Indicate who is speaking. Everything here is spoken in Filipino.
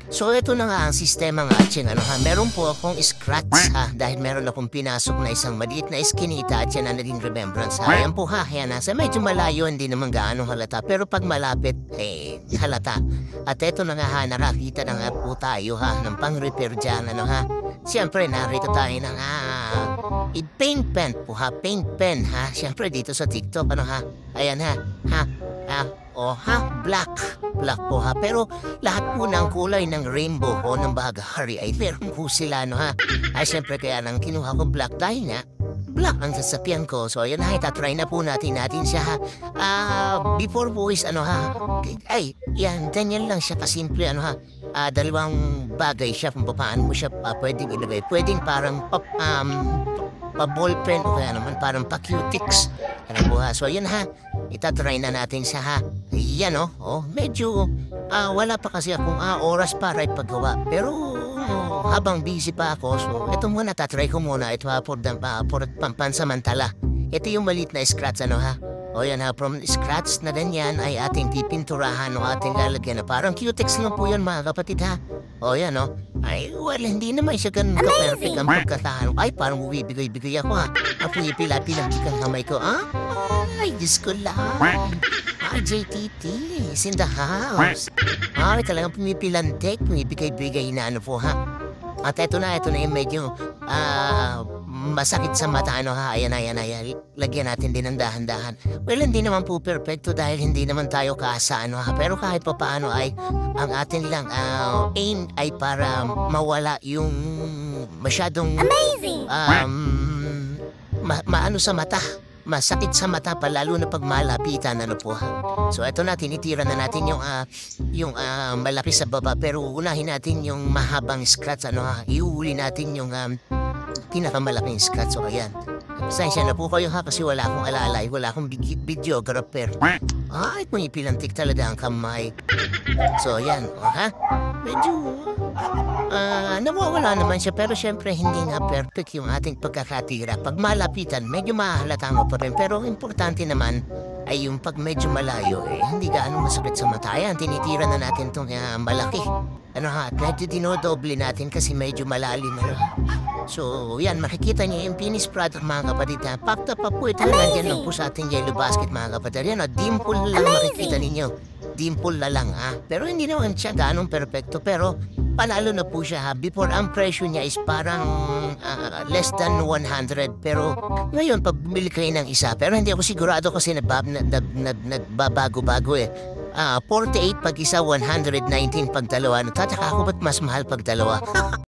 Speaker 1: So ito na nga ang sistema nga at yung meron po akong scratch ha, dahil meron akong pinasok na isang maliit na iskinita at yan na naging remembrance ha. Ayan po ha, yan nasa medyo malayo, hindi naman gaano halata, pero pag malapit, halata. At ito na nga ha, nakakita na nga po tayo ha, ng pang-repair dyan ha. Siyempre, narito tayo ng paint pen po ha, paint pen ha. Siyempre dito sa TikTok ayan ha, black po ha. Pero lahat po ng kulay ng rainbow o ng bahagahari ay meron po sila ha. Ay siyempre kaya nang kinuha ko black dahil nga black ang sasakyan ko. So ayan ha, itatry na po natin siya ha. Before po is yan, ganyan lang siya kasimple dalawang bagay siya kung paano mo siya pwedeng ilagay. Pwedeng parang pa-ballpen o kaya naman parang pa-cutics. So ayan ha, itatry na natin siya ha. Ayan medyo wala pa kasi akong oras para ipagawa. Pero habang busy pa ako, so ito muna, tatry ko muna. Ito for pansamantala. Ito yung maliit na scratch O yan ha, from scratch na ganyan ay ating pipinturahan o ating lalagyan na parang cutex lang po yan mga kapatid ha. O yan ay well, hindi naman siya ganun ka-perfect ang pagkatahan. Ay parang bibigay ako ha. Pila-pila ang kamay ko. Ay, Diyos ko lang. JTT is in the house. Talagang pumipilantek, pumibigay-bigay na po ha. At ito na yung medyo masakit sa mata Ayan. Lagyan natin din ng dahan-dahan. Well, hindi naman po perfecto dahil hindi naman tayo kaasa pero kahit pa paano ay ang atin lang aim ay para mawala yung masyadong amazing maano sa mata. Masakit sa mata pa lalo na pag malapitan po ha. So eto na, tinitira na natin yung malaki sa baba, pero unahin natin yung mahabang scratch iuuli natin yung pinakamalaking scratch. So ayan, pasensya na po kayo ha kasi wala akong alalay, wala akong videographer. Ay, pumipilantik talaga ang kamay. So ayan medyo nawawala naman siya, pero syempre hindi nga perfect yung ating pagkakatira. Pag malapitan, medyo mahalata mo pa rin. Pero importante naman ay yung pag medyo malayo, hindi gaano masakit sa mata. Ayan, tinitira na natin itong malaki. Medyo dinodoble natin kasi medyo malalim So, yan, makikita niyo yung finished product mga kapatid ha. Pakta pa po ito, nandiyan lang po sa ating yellow basket mga kapatid. Yan dimple lang makikita ninyo. Dimple na lang Pero hindi naman siya ganong perfecto. Pero panalo na po siya ha. Before, ang presyo niya is parang less than 100. Pero ngayon, pag bumili kayo ng isa, pero hindi ako sigurado kasi nagbabago-bago 48 pag isa, 119 pag dalawa. Tataka ako ba't mas mahal pag dalawa?